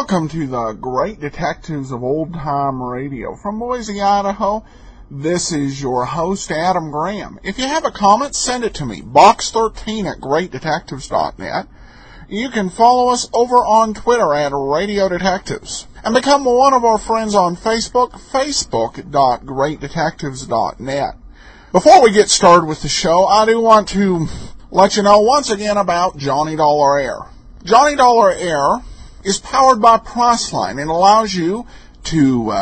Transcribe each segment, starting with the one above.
Welcome to the Great Detectives of Old Time Radio. From Boise, Idaho, this is your host, Adam Graham. If you have a comment, send it to me, box13@greatdetectives.net. You can follow us over on Twitter at Radio Detectives. And become one of our friends on Facebook, facebook.greatdetectives.net. Before we get started with the show, I do want to let you know once again about Johnny Dollar Air. Johnny Dollar Air is powered by Priceline and allows you to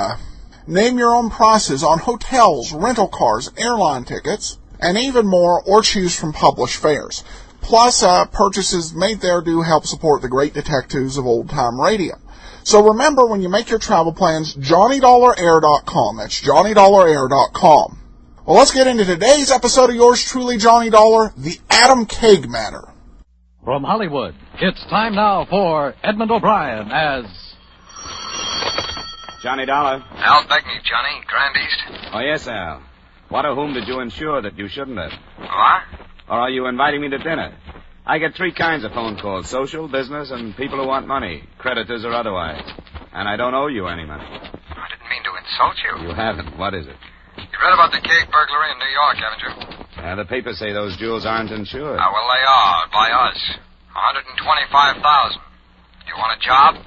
name your own prices on hotels, rental cars, airline tickets, and even more, or choose from published fares. Plus, purchases made there do help support the Great Detectives of Old Time Radio. So remember, when you make your travel plans, JohnnyDollarAir.com. That's JohnnyDollarAir.com. Well, let's get into today's episode of yours truly, Johnny Dollar, the Adam Kegg Matter. From Hollywood, it's time now for Edmund O'Brien as... Johnny Dollar. Al Beckney, Johnny. Grand East. Oh, yes, Al. What or whom did you insure that you shouldn't have? What? Or are you inviting me to dinner? I get three kinds of phone calls, social, business, and people who want money, creditors or otherwise. And I don't owe you any money. I didn't mean to insult you. You haven't. What is it? You read about the Kegg burglary in New York, haven't you? The papers say those jewels aren't insured. Well, they are, by us. $125,000. You want a job?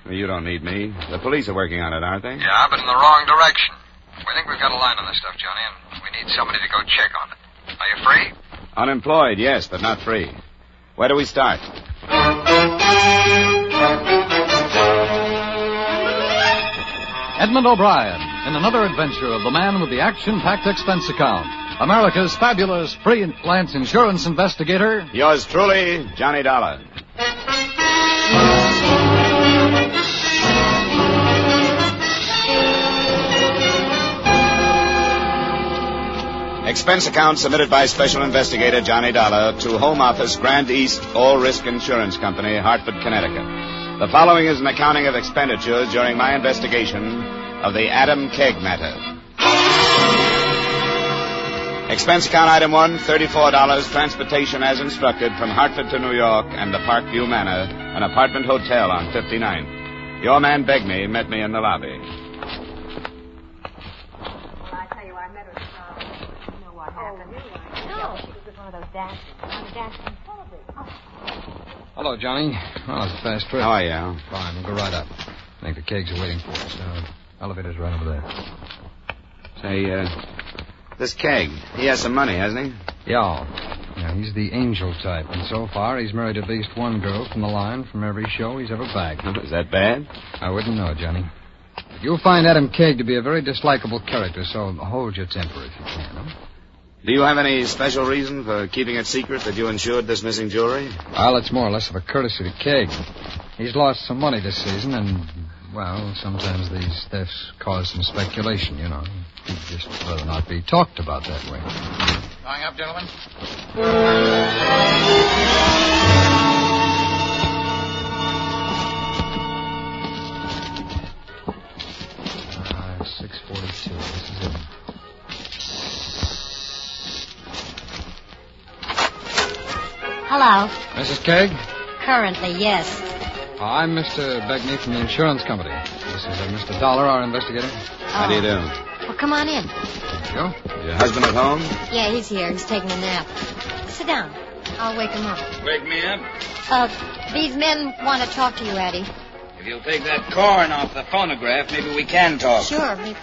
You don't need me. The police are working on it, aren't they? Yeah, but in the wrong direction. We think we've got a line on this stuff, Johnny, and we need somebody to go check on it. Are you free? Unemployed, yes, but not free. Where do we start? Edmund O'Brien in another adventure of the man with the action-packed expense account. America's fabulous freelance insurance investigator. Yours truly, Johnny Dollar. Expense account submitted by Special Investigator Johnny Dollar to Home Office, Grand East All Risk Insurance Company, Hartford, Connecticut. The following is an accounting of expenditures during my investigation of the Adam Kegg matter. Expense account item 1, $34, transportation as instructed from Hartford to New York and the Parkview Manor, an apartment hotel on 59th. Your man Begney met me in the lobby. Well, I tell you, I met her. You know what happened? No, she was one of those dancing television. Hello, Johnny. Well, it's a fast trip. How are you, Al? Fine, we'll go right up. I think the Keggs are waiting for us. Elevator's right over there. Say, this Kegg, he has some money, hasn't he? Yeah, he's the angel type, and so far he's married at least one girl from the line from every show he's ever bagged. Is that bad? I wouldn't know, Johnny. You'll find Adam Kegg to be a very dislikable character, so hold your temper if you can, huh? Do you have any special reason for keeping it secret that you insured this missing jewelry? Well, it's more or less of a courtesy to Kegg. He's lost some money this season, and, well, sometimes these thefts cause some speculation, you know. He'd just rather not be talked about that way. Going up, gentlemen? 642. This is it. Hello. Mrs. Kegg? Currently, yes. I'm Mr. Begney from the insurance company. This is Mr. Dollar, our investigator. How do you do? Well, come on in. There you go. Is your husband at home? Yeah, he's here. He's taking a nap. Sit down. I'll wake him up. Wake me up? These men want to talk to you, Eddie. If you'll take that corn off the phonograph, maybe we can talk. Sure. I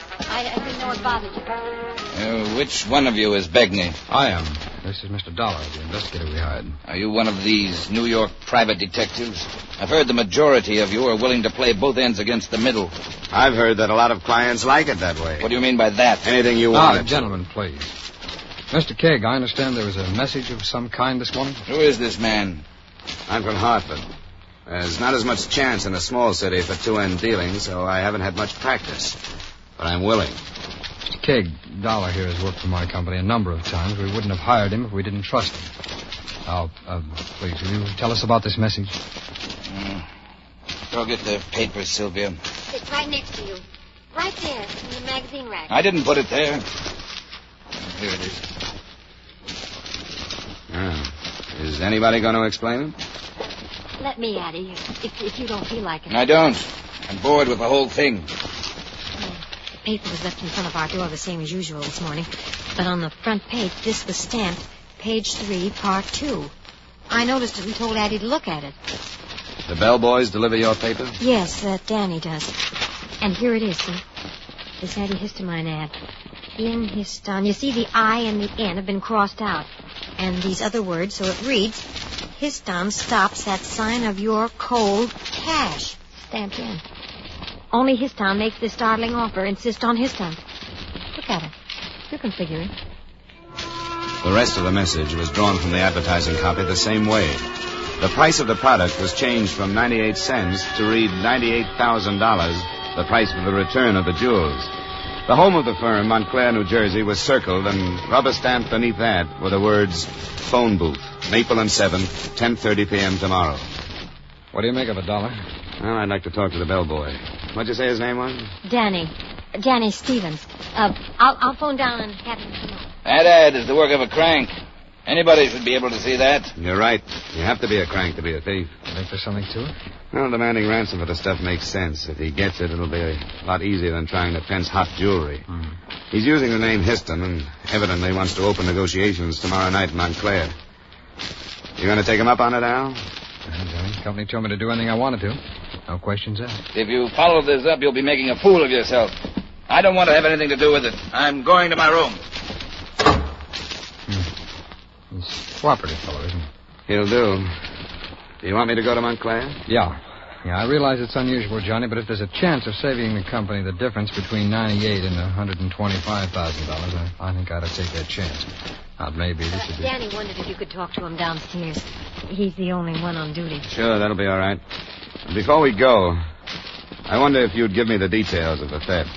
didn't know it bothered you. Which one of you is Begney? I am. This is Mr. Dollar, the investigator we hired. Are you one of these New York private detectives? I've heard the majority of you are willing to play both ends against the middle. I've heard that a lot of clients like it that way. What do you mean by that? Anything you want. Gentlemen, please. Mr. Kegg, I understand there was a message of some kind this morning? Who is this man? I'm from Hartford. There's not as much chance in a small city for two-end dealing, so I haven't had much practice. But I'm willing. Mr. Kegg, Dollar here has worked for my company a number of times. We wouldn't have hired him if we didn't trust him. Now, please, will you tell us about this message? Go get the papers, Sylvia. It's right next to you. Right there, in the magazine rack. I didn't put it there. Here it is. Is anybody going to explain it? Let me, Eddie, if you don't feel like it. I don't. and bored with the whole thing. The paper was left in front of our door the same as usual this morning. But on the front page, this was stamped, page 3, part 2. I noticed it and told Addie to look at it. The bellboys deliver your paper? Yes, Danny does. And here it is, see? This antihistamine ad. Inhiston. You see, the I and the N have been crossed out. And these other words, so it reads, Histon stops at sign of your cold cash. Stamped in. Only Histon makes this startling offer. Insist on Histon. Look at it. You can figure it. The rest of the message was drawn from the advertising copy the same way. The price of the product was changed from 98 cents to read $98,000, the price for the return of the jewels. The home of the firm, Montclair, New Jersey, was circled, and rubber stamped beneath that were the words, phone booth, Maple and 7th, 10:30 p.m. tomorrow. What do you make of it, Dollar? Well, I'd like to talk to the bellboy. What'd you say his name was? Danny Stevens. I'll phone down and have him come up. That ad is the work of a crank. Anybody should be able to see that. You're right. You have to be a crank to be a thief. You think there's something to it? Well, demanding ransom for the stuff makes sense. If he gets it, it'll be a lot easier than trying to fence hot jewelry. He's using the name Histon and evidently wants to open negotiations tomorrow night in Montclair. You going to take him up on it, Al? The company told me to do anything I wanted to. No questions asked. If you follow this up, you'll be making a fool of yourself. I don't want to have anything to do with it. I'm going to my room. He's a cooperative fellow, isn't he? He'll do. Do you want me to go to Montclair? Yeah, I realize it's unusual, Johnny, but if there's a chance of saving the company the difference between $98,000 and $125,000, I think I ought to take that chance. Now, maybe this would be... Danny wondered if you could talk to him downstairs. He's the only one on duty. Sure, that'll be all right. Before we go, I wonder if you'd give me the details of the theft.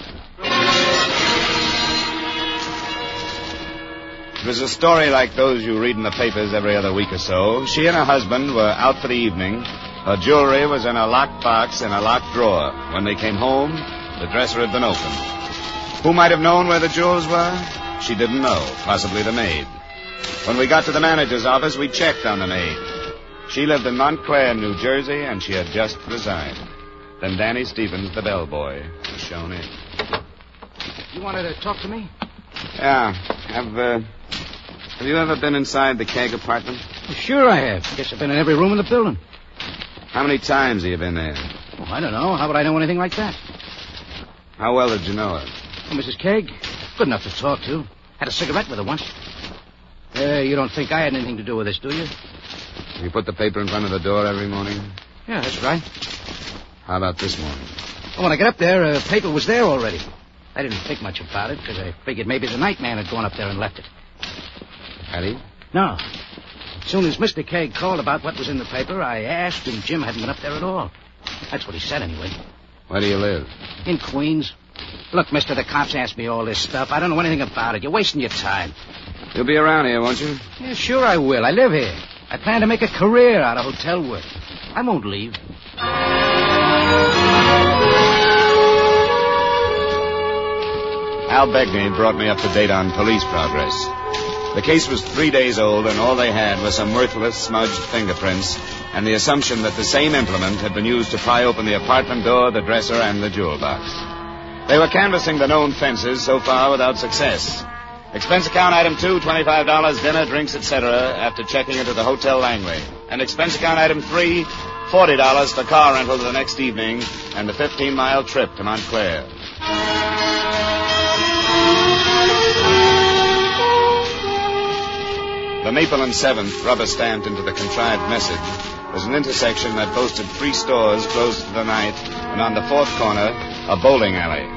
It was a story like those you read in the papers every other week or so. She and her husband were out for the evening. Her jewelry was in a locked box in a locked drawer. When they came home, the dresser had been opened. Who might have known where the jewels were? She didn't know. Possibly the maid. When we got to the manager's office, we checked on the maid. She lived in Montclair, New Jersey, and she had just resigned. Then Danny Stevens, the bellboy, was shown in. You wanted to talk to me? Yeah. Have you ever been inside the Kegg apartment? Well, sure I have. Guess I've been in every room in the building. How many times have you been there? Oh, I don't know. How would I know anything like that? How well did you know her? Oh, Mrs. Kegg? Good enough to talk to. Had a cigarette with her once. You don't think I had anything to do with this, do you? You put the paper in front of the door every morning? Yeah, that's right. How about this morning? Well, when I got up there, paper was there already. I didn't think much about it because I figured maybe the night man had gone up there and left it. Had he? No. As soon as Mr. Kegg called about what was in the paper, I asked, and Jim hadn't been up there at all. That's what he said, anyway. Where do you live? In Queens. Look, mister, the cops asked me all this stuff. I don't know anything about it. You're wasting your time. You'll be around here, won't you? Yeah, sure I will. I live here. I plan to make a career out of hotel work. I won't leave. Al Begney brought me up to date on police progress. The case was 3 days old, and all they had was some worthless, smudged fingerprints and the assumption that the same implement had been used to pry open the apartment door, the dresser, and the jewel box. They were canvassing the known fences so far without success. Expense account item 2, $25, dinner, drinks, etc., after checking into the Hotel Langley. And expense account item 3, $40 for car rental the next evening and the 15-mile trip to Montclair. The Maple and 7th, rubber-stamped into the contrived message, was an intersection that boasted 3 stores closed for the night, and on the 4th corner, a bowling alley.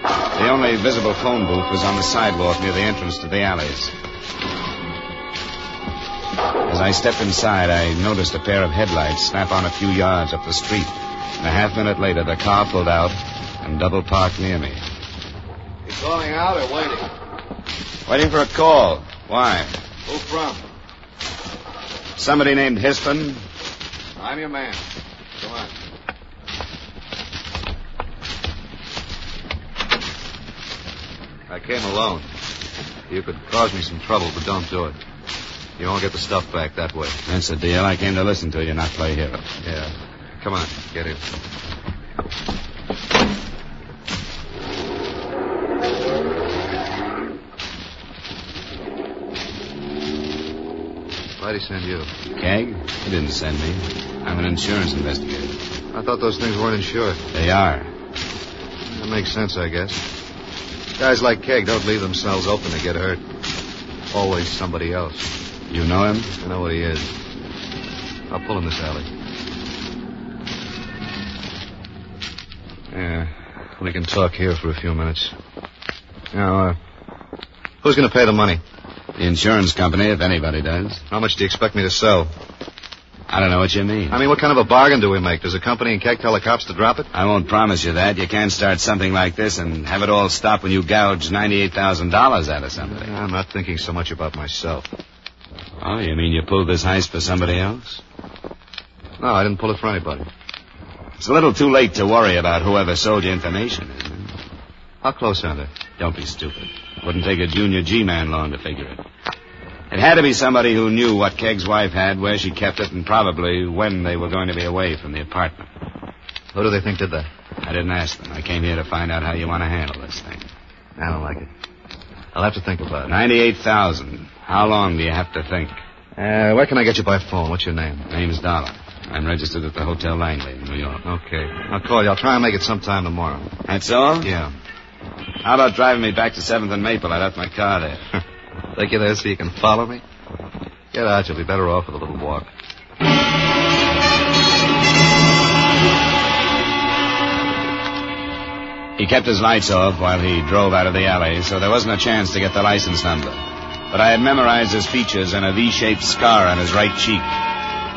The only visible phone booth was on the sidewalk near the entrance to the alleys. As I stepped inside, I noticed a pair of headlights snap on a few yards up the street, and a half minute later, the car pulled out and double-parked near me. You calling out or waiting? Waiting for a call. Why? Who from? Somebody named Histon. I'm your man. Go on. I came alone. You could cause me some trouble, but don't do it. You won't get the stuff back that way. That's the deal. I came to listen to you, not play hero. Yeah. Come on, get in. Why'd he send you? Kegg? He didn't send me. I'm an insurance investigator. I thought those things weren't insured. They are. That makes sense, I guess. Guys like Kegg don't leave themselves open to get hurt. Always somebody else. You know him? I know what he is. I'll pull in this alley. Yeah, we can talk here for a few minutes. Now, who's going to pay the money? The insurance company, if anybody does. How much do you expect me to sell? I don't know what you mean. I mean, what kind of a bargain do we make? Does the company in Kegg tell the cops to drop it? I won't promise you that. You can't start something like this and have it all stop when you gouge $98,000 out of somebody. I'm not thinking so much about myself. Oh, you mean you pulled this heist for somebody else? No, I didn't pull it for anybody. It's a little too late to worry about whoever sold you information, isn't it? How close are they? Don't be stupid. Wouldn't take a junior G-man long to figure it. It had to be somebody who knew what Kegg's wife had, where she kept it, and probably when they were going to be away from the apartment. Who do they think did that? I didn't ask them. I came here to find out how you want to handle this thing. I don't like it. I'll have to think about it. $98,000. How long do you have to think? Where can I get you by phone? What's your name? Name's Dollar. I'm registered at the Hotel Langley in New York. Okay. I'll call you. I'll try and make it sometime tomorrow. That's all? Yeah. How about driving me back to 7th and Maple? I left my car there. Take you there so you can follow me? Get out. You'll be better off with a little walk. He kept his lights off while he drove out of the alley, so there wasn't a chance to get the license number. But I had memorized his features and a V-shaped scar on his right cheek.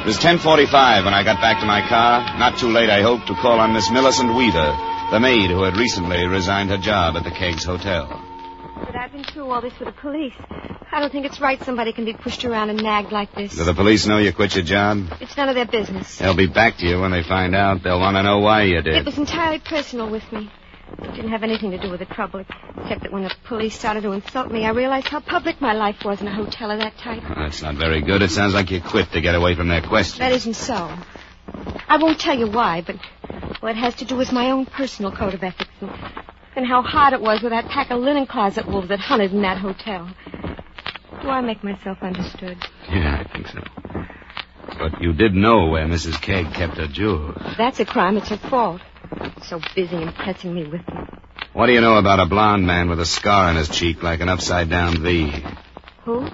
It was 10:45 when I got back to my car. Not too late, I hope, to call on Miss Millicent Weaver, the maid who had recently resigned her job at the Kegg's Hotel. But I've been through all this with the police. I don't think it's right somebody can be pushed around and nagged like this. Do the police know you quit your job? It's none of their business. They'll be back to you when they find out. They'll want to know why you did. It was entirely personal with me. It didn't have anything to do with the trouble, except that when the police started to insult me, I realized how public my life was in a hotel of that type. Well, that's not very good. It sounds like you quit to get away from their questions. That isn't so. I won't tell you why, but it has to do with my own personal code of ethics and how hard it was with that pack of linen closet wolves that hunted in that hotel. Do I make myself understood? Yeah, I think so. But you did know where Mrs. Kegg kept her jewels. If that's a crime, it's her fault. So busy impressing me with them. What do you know about a blonde man with a scar on his cheek like an upside-down V? Who?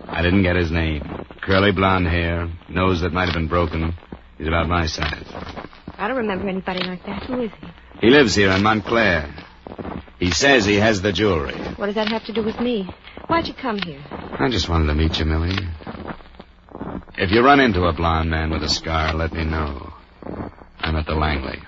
I didn't get his name. Curly blonde hair, nose that might have been broken. He's about my size. I don't remember anybody like that. Who is he? He lives here in Montclair. He says he has the jewelry. What does that have to do with me? Why'd you come here? I just wanted to meet you, Millie. If you run into a blonde man with a scar, let me know. I'm at the Langley.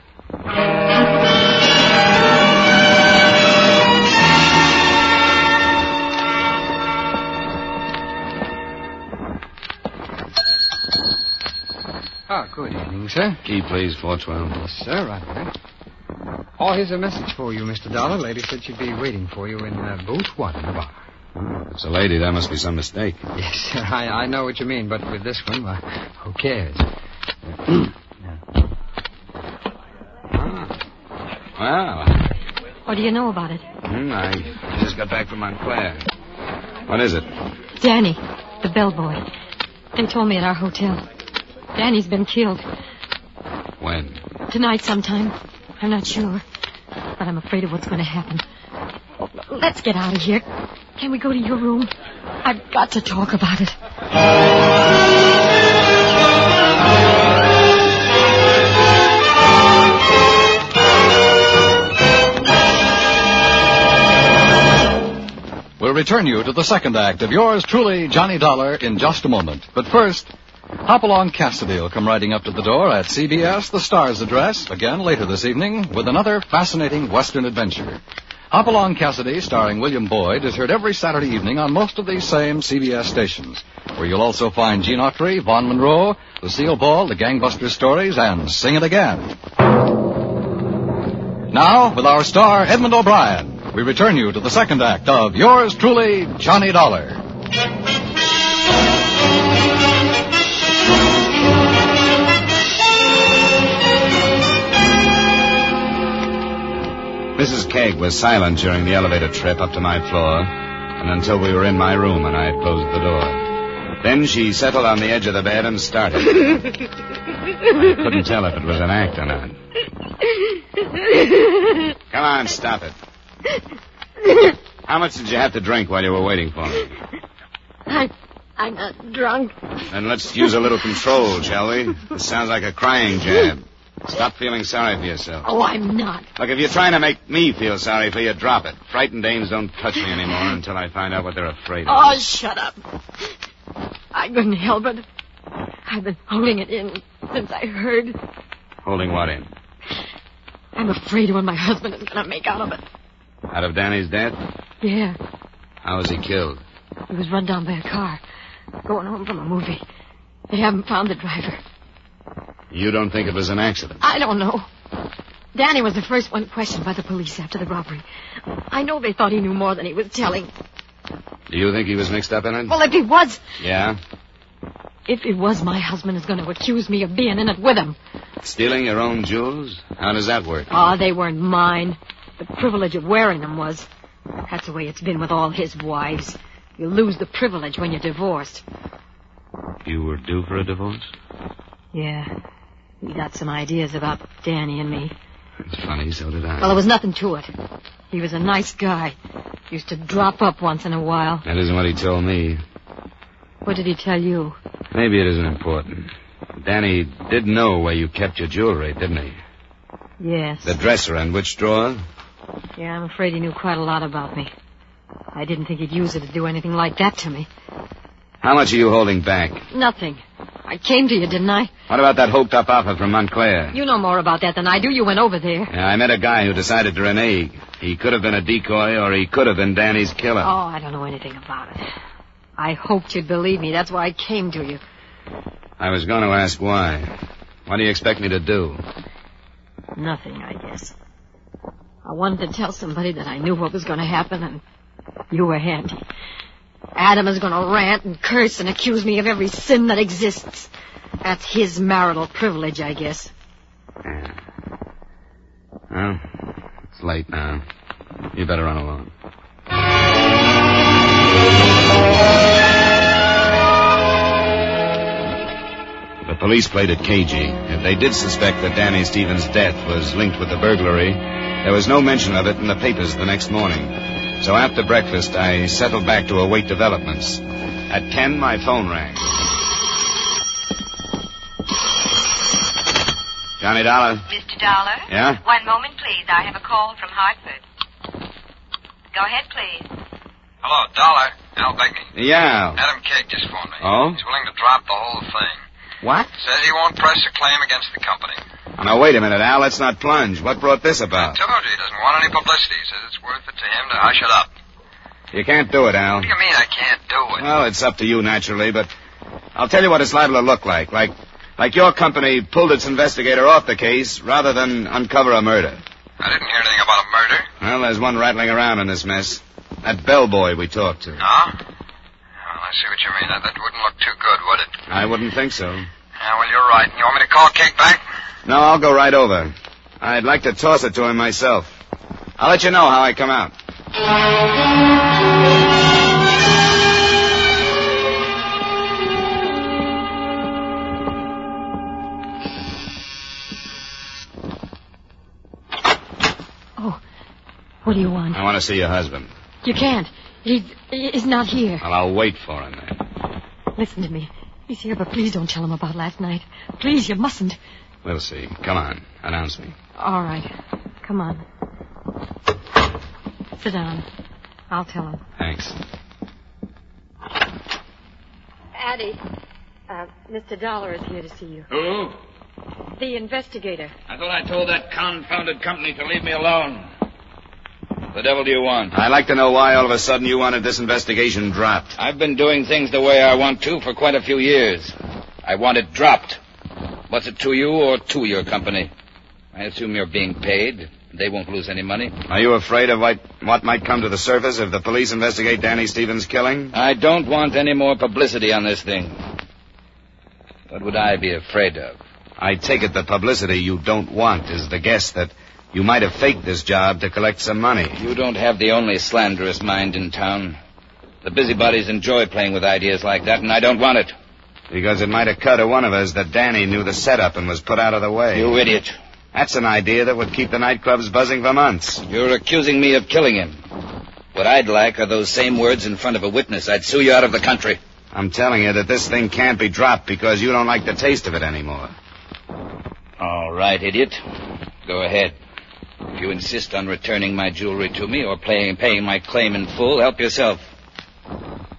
Good evening, sir. Key, please, 412. Yes, sir, right away. Oh, here's a message for you, Mr. Dollar. Lady said she'd be waiting for you in booth 1 in the bar. Oh, if it's a lady, that must be some mistake. Yes, sir, I know what you mean, but with this one, well, who cares? Well. What do you know about it? I just got back from Montclair. What is it? Danny, the bellboy. They told me at our hotel. Danny's been killed. When? Tonight sometime. I'm not sure. But I'm afraid of what's going to happen. Let's get out of here. Can we go to your room? I've got to talk about it. We'll return you to the second act of yours truly, Johnny Dollar, in just a moment. But first, Hopalong Cassidy will come riding up to the door at CBS, the Star's address, again later this evening, with another fascinating Western adventure. Hopalong Cassidy, starring William Boyd, is heard every Saturday evening on most of these same CBS stations, where you'll also find Gene Autry, Vaughn Monroe, Lucille Ball, the Gangbuster Stories, and Sing It Again. Now, with our star, Edmund O'Brien, we return you to the second act of yours truly, Johnny Dollar. Mrs. Kegg was silent during the elevator trip up to my floor, and until we were in my room and I had closed the door. Then she settled on the edge of the bed and started. I couldn't tell if it was an act or not. Come on, stop it. How much did you have to drink while you were waiting for me? I'm not drunk. Then let's use a little control, shall we? This sounds like a crying jab. Stop feeling sorry for yourself. Oh, I'm not. Look, if you're trying to make me feel sorry for you, drop it. Frightened dames don't touch me anymore until I find out what they're afraid of. Oh, shut up. I couldn't help it. I've been holding it in since I heard. Holding what in? I'm afraid what my husband is going to make out of it. Out of Danny's death? Yeah. How was he killed? He was run down by a car, going home from a movie. They haven't found the driver. You don't think it was an accident? I don't know. Danny was the first one questioned by the police after the robbery. I know they thought he knew more than he was telling. Do you think he was mixed up in it? Well, if he was... Yeah? If he was, my husband is going to accuse me of being in it with him. Stealing your own jewels? How does that work? Oh, they weren't mine. The privilege of wearing them was. That's the way it's been with all his wives. You lose the privilege when you're divorced. You were due for a divorce? Yeah. He got some ideas about Danny and me. It's funny, so did I. Well, there was nothing to it. He was a nice guy. Used to drop up once in a while. That isn't what he told me. What did he tell you? Maybe it isn't important. Danny did know where you kept your jewelry, didn't he? Yes. The dresser and which drawer? Yeah, I'm afraid he knew quite a lot about me. I didn't think he'd use it to do anything like that to me. How much are you holding back? Nothing. I came to you, didn't I? What about that hoped-up offer from Montclair? You know more about that than I do. You went over there. Yeah, I met a guy who decided to renege. He could have been a decoy, or he could have been Danny's killer. Oh, I don't know anything about it. I hoped you'd believe me. That's why I came to you. I was going to ask why. What do you expect me to do? Nothing, I guess. I wanted to tell somebody that I knew what was going to happen, and you were handy. Adam is going to rant and curse and accuse me of every sin that exists. That's his marital privilege, I guess. Yeah. Well, it's late now. You better run along. The police played it cagey. If they did suspect that Danny Stevens' death was linked with the burglary, there was no mention of it in the papers the next morning. So after breakfast, I settled back to await developments. At 10, my phone rang. Johnny Dollar. Mr. Dollar? Yeah? 1 moment, please. I have a call from Hartford. Go ahead, please. Hello, Dollar. Al Beckney. Yeah. Adam Kegg just phoned me. Oh? He's willing to drop the whole thing. What? Says he won't press a claim against the company. Oh, now, wait a minute, Al. Let's not plunge. What brought this about? I told you he doesn't want any publicity. He says it's worth it to him to hush it up. You can't do it, Al. What do you mean I can't do it? Well, it's up to you, naturally, but I'll tell you what it's liable to look like. Like your company pulled its investigator off the case rather than uncover a murder. I didn't hear anything about a murder. Well, there's one rattling around in this mess. That bellboy we talked to. No? Well, I see what you mean. That wouldn't look too good, would it? I wouldn't think so. Yeah, well, you're right. You want me to call Kegg back? No, I'll go right over. I'd like to toss it to him myself. I'll let you know how I come out. Oh, what do you want? I want to see your husband. You can't. He's not here. Well, I'll wait for him then. Listen to me. He's here, but please don't tell him about last night. Please, you mustn't. We'll see. Come on. Announce me. All right. Come on. Sit down. I'll tell him. Thanks. Addie, Mr. Dollar is here to see you. Who? The investigator. I thought I told that confounded company to leave me alone. The devil do you want? I'd like to know why all of a sudden you wanted this investigation dropped. I've been doing things the way I want to for quite a few years. I want it dropped. What's it to you or to your company? I assume you're being paid. They won't lose any money. Are you afraid of what might come to the surface if the police investigate Danny Stevens' killing? I don't want any more publicity on this thing. What would I be afraid of? I take it the publicity you don't want is the guess that You might have faked this job to collect some money. You don't have the only slanderous mind in town. The busybodies enjoy playing with ideas like that, and I don't want it. Because it might occur to one of us that Danny knew the setup and was put out of the way. You idiot. That's an idea that would keep the nightclubs buzzing for months. You're accusing me of killing him. What I'd like are those same words in front of a witness. I'd sue you out of the country. I'm telling you that this thing can't be dropped because you don't like the taste of it anymore. All right, idiot. Go ahead. If you insist on returning my jewelry to me or paying my claim in full, help yourself.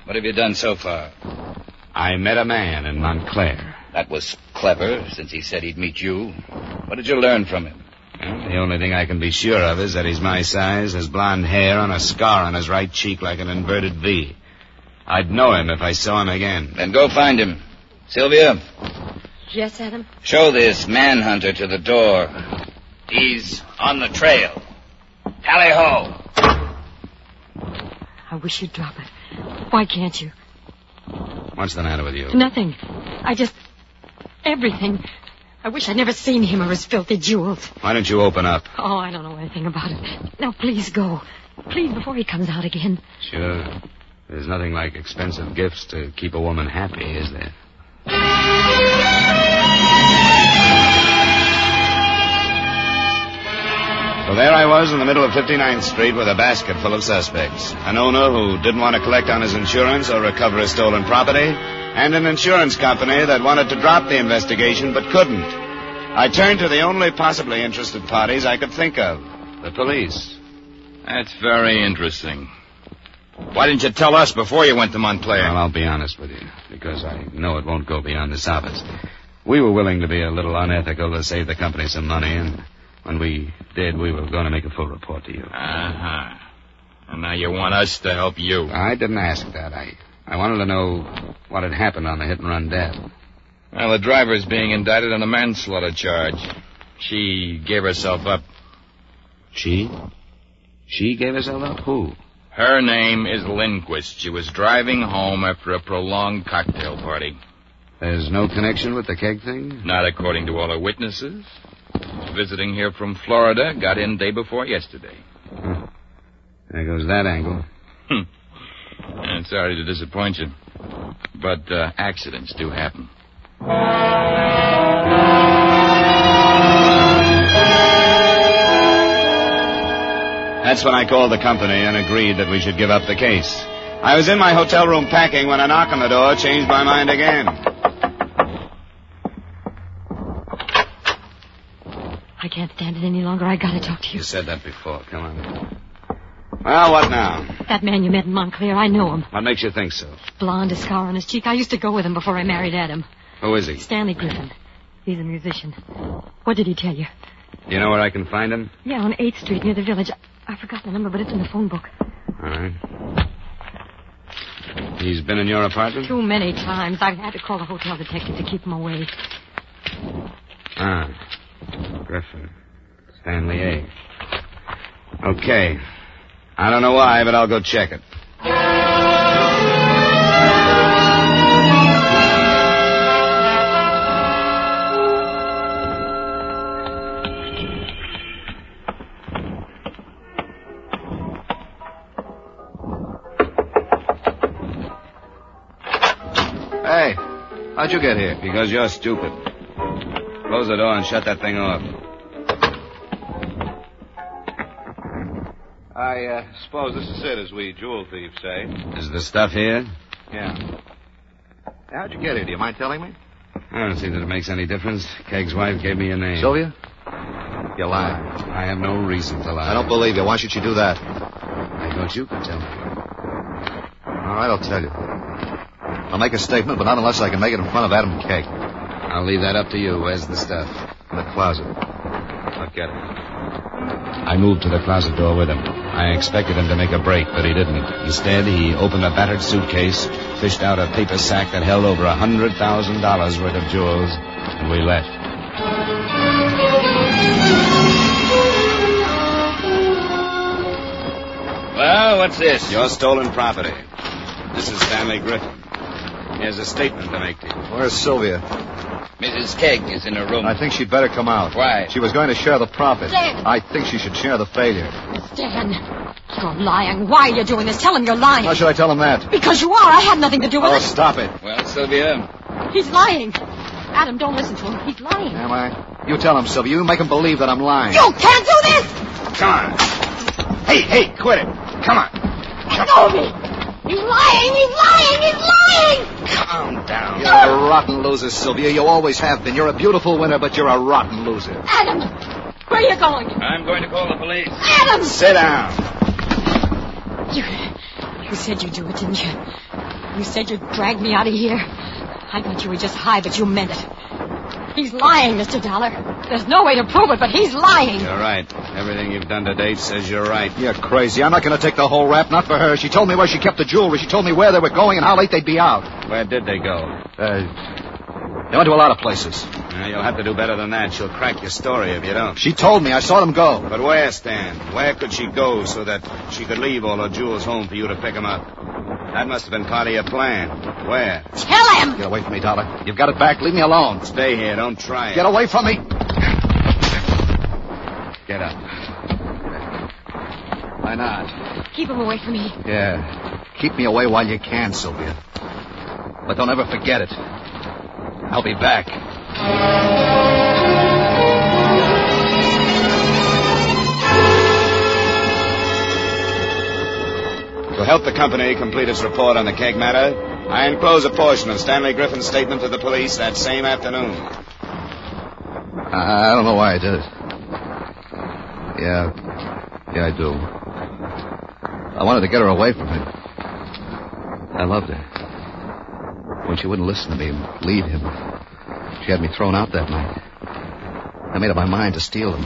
What have you done so far? I met a man in Montclair. That was clever, since he said he'd meet you. What did you learn from him? Well, the only thing I can be sure of is that he's my size, has blonde hair, and a scar on his right cheek like an inverted V. I'd know him if I saw him again. Then go find him. Sylvia? Yes, Adam? Show this manhunter to the door. He's on the trail. Tally-ho! I wish you'd drop it. Why can't you? What's the matter with you? Nothing. Everything. I wish I'd never seen him or his filthy jewels. Why don't you open up? Oh, I don't know anything about it. Now, please go. Please, before he comes out again. Sure. There's nothing like expensive gifts to keep a woman happy, is there? So there I was in the middle of 59th Street with a basket full of suspects. An owner who didn't want to collect on his insurance or recover his stolen property, and an insurance company that wanted to drop the investigation but couldn't. I turned to the only possibly interested parties I could think of, the police. That's very interesting. Why didn't you tell us before you went to Montclair? Well, I'll be honest with you, because I know it won't go beyond this office. We were willing to be a little unethical to save the company some money, and when we did, we were going to make a full report to you. Uh-huh. And now you want us to help you. I didn't ask that. I wanted to know what had happened on the hit-and-run death. Well, the driver's being indicted on a manslaughter charge. She gave herself up. She? She gave herself up? Who? Her name is Lindquist. She was driving home after a prolonged cocktail party. There's no connection with the Kegg thing? Not according to all her witnesses. Visiting here from Florida, got in day before yesterday. Huh. There goes that angle. I'm sorry to disappoint you, but accidents do happen. That's when I called the company and agreed that we should give up the case. I was in my hotel room packing when a knock on the door changed my mind again. I can't stand it any longer. I gotta talk to you. You said that before. Come on. Well, what now? That man you met in Montclair, I know him. What makes you think so? Blonde, a scar on his cheek. I used to go with him before I married Adam. Who is he? Stanley Griffin. He's a musician. What did he tell you? You know where I can find him? Yeah, on 8th Street near the village. I forgot the number, but it's in the phone book. All right. He's been in your apartment? Too many times. I've had to call the hotel detective to keep him away. Ah. Griffin. Stanley A. Okay. I don't know why, but I'll go check it. Hey, how'd you get here? Because you're stupid. Close the door and shut that thing off. I suppose this is it, as we jewel thieves say. Is the stuff here? Yeah. How'd you get here? Do you mind telling me? I don't see that it makes any difference. Kegg's wife gave me a name. Sylvia? You're lying. I have no reason to lie. I don't believe you. Why should you do that? I thought you could tell me. All right, I'll tell you. I'll make a statement, but not unless I can make it in front of Adam Kegg. I'll leave that up to you. Where's the stuff? In the closet. Look at it. I moved to the closet door with him. I expected him to make a break, but he didn't. Instead, he opened a battered suitcase, fished out a paper sack that held over $100,000 worth of jewels, and we left. Well, what's this? Your stolen property. This is Stanley Griffin. He has a statement to make to you. Where's Sylvia? Mrs. Kegg is in her room. I think she'd better come out. Why? She was going to share the profit. Dan! I think she should share the failure. Dan, you're lying. Why are you doing this? Tell him you're lying. How should I tell him that? Because you are. I had nothing to do with Oh, it. stop it. Well, Sylvia, He's lying. Adam, don't listen to him. He's lying. Am I? You tell him, Sylvia. You make him believe that I'm lying. You can't do this! Come on. Hey, quit it. Come on. Let go of me! He's lying! He's lying! He's lying! Calm down. You're a rotten loser, Sylvia. You always have been. You're a beautiful winner, but you're a rotten loser. Adam! Where are you going? I'm going to call the police. Adam! Sit down. You said you'd do it, didn't you? You said you'd drag me out of here. I thought you were just high, but you meant it. He's lying, Mr. Dollar. There's no way to prove it, but he's lying. You're right. Everything you've done to date says you're right. You're crazy. I'm not going to take the whole rap, not for her. She told me where she kept the jewelry. She told me where they were going and how late they'd be out. Where did they go? They went to a lot of places. You'll have to do better than that. She'll crack your story if you don't. She told me. I saw them go. But where, Stan? Where could she go so that she could leave all her jewels home for you to pick them up? That must have been part of your plan. Where? Tell him! Get away from me, Dollar. You've got it back. Leave me alone. Stay here. Don't try it. Get away from me. Get up. Why not? Keep him away from me. Yeah. Keep me away while you can, Sylvia. But don't ever forget it. I'll be back. To help the company complete its report on the Kegg matter, I enclose a portion of Stanley Griffin's statement to the police that same afternoon. I don't know why I did it. Yeah, I do. I wanted to get her away from him. I loved her. When she wouldn't listen to me and leave him, she had me thrown out that night. I made up my mind to steal them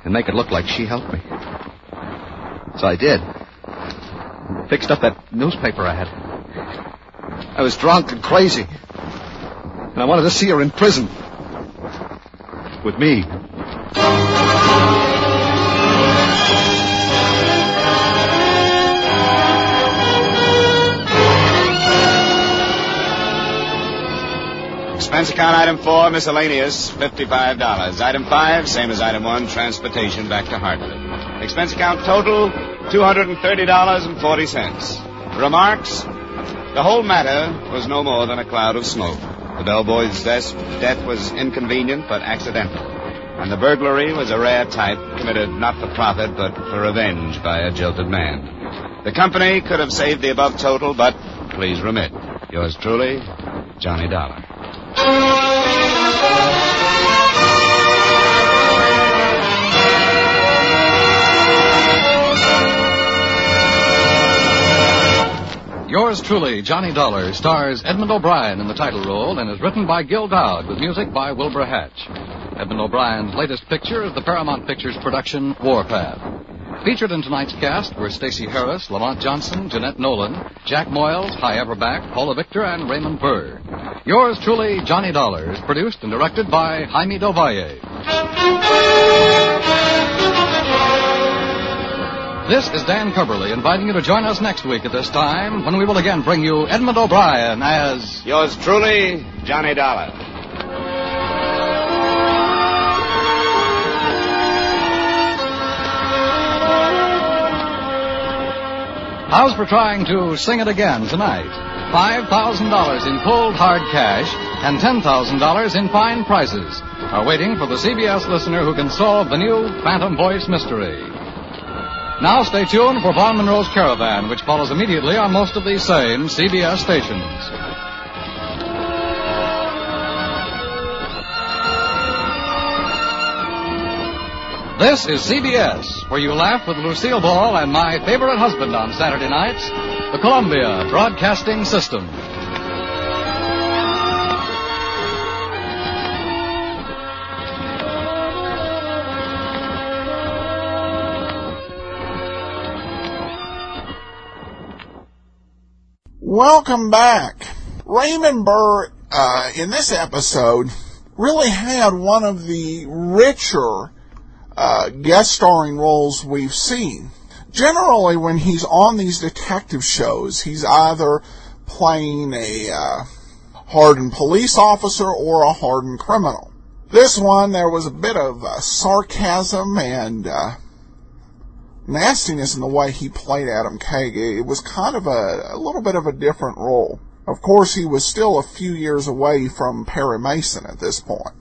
and make it look like she helped me. So I did. Fixed up that newspaper I had. I was drunk and crazy. And I wanted to see her in prison. With me. Expense account item 4, miscellaneous, $55. Item 5, same as item 1, transportation back to Hartford. Expense account total, $230.40. Remarks? The whole matter was no more than a cloud of smoke. The bellboy's death was inconvenient but accidental. And the burglary was a rare type committed not for profit but for revenge by a jilted man. The company could have saved the above total, but please remit. Yours truly, Johnny Dollar. Yours truly, Johnny Dollar, stars Edmund O'Brien in the title role and is written by Gil Dowd with music by Wilbur Hatch. Edmund O'Brien's latest picture is the Paramount Pictures production Warpath. Featured in tonight's cast were Stacey Harris, Lamont Johnson, Jeanette Nolan, Jack Moyles, Hy Everback, Paula Victor, and Raymond Burr. Yours truly, Johnny Dollar, is produced and directed by Jaime Del Valle. This is Dan Coverly inviting you to join us next week at this time when we will again bring you Edmund O'Brien as... Yours truly, Johnny Dollar. How's for trying to sing it again tonight? $5,000 in cold hard cash and $10,000 in fine prizes are waiting for the CBS listener who can solve the new Phantom Voice mystery. Now stay tuned for Vaughn Monroe's Caravan, which follows immediately on most of these same CBS stations. This is CBS, where you laugh with Lucille Ball and my favorite husband on Saturday nights, the Columbia Broadcasting System. Welcome back. Raymond Burr, in this episode, really had one of the richer guest starring roles we've seen. Generally, when he's on these detective shows, he's either playing a hardened police officer or a hardened criminal. This one, there was a bit of sarcasm and nastiness in the way he played Adam Kegg. It was kind of a little bit of a different role. Of course, he was still a few years away from Perry Mason at this point.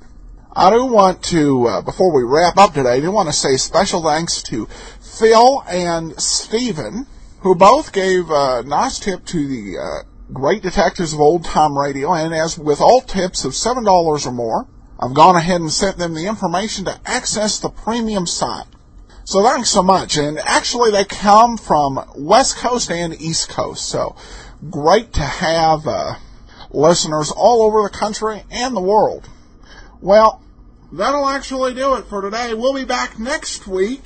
I do want to, before we wrap up today, I do want to say special thanks to Phil and Stephen, who both gave a nice tip to the great detectives of old-time radio, and as with all tips of $7 or more, I've gone ahead and sent them the information to access the premium site. So thanks so much, and actually they come from West Coast and East Coast, so great to have listeners all over the country and the world. Well, that'll actually do it for today. We'll be back next week,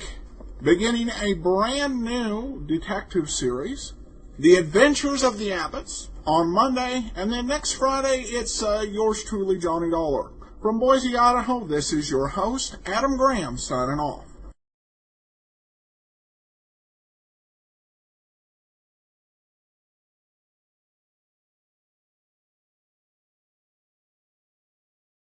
beginning a brand new detective series, The Adventures of the Abbotts, on Monday, and then next Friday, it's yours truly, Johnny Dollar. From Boise, Idaho, this is your host, Adam Graham, signing off.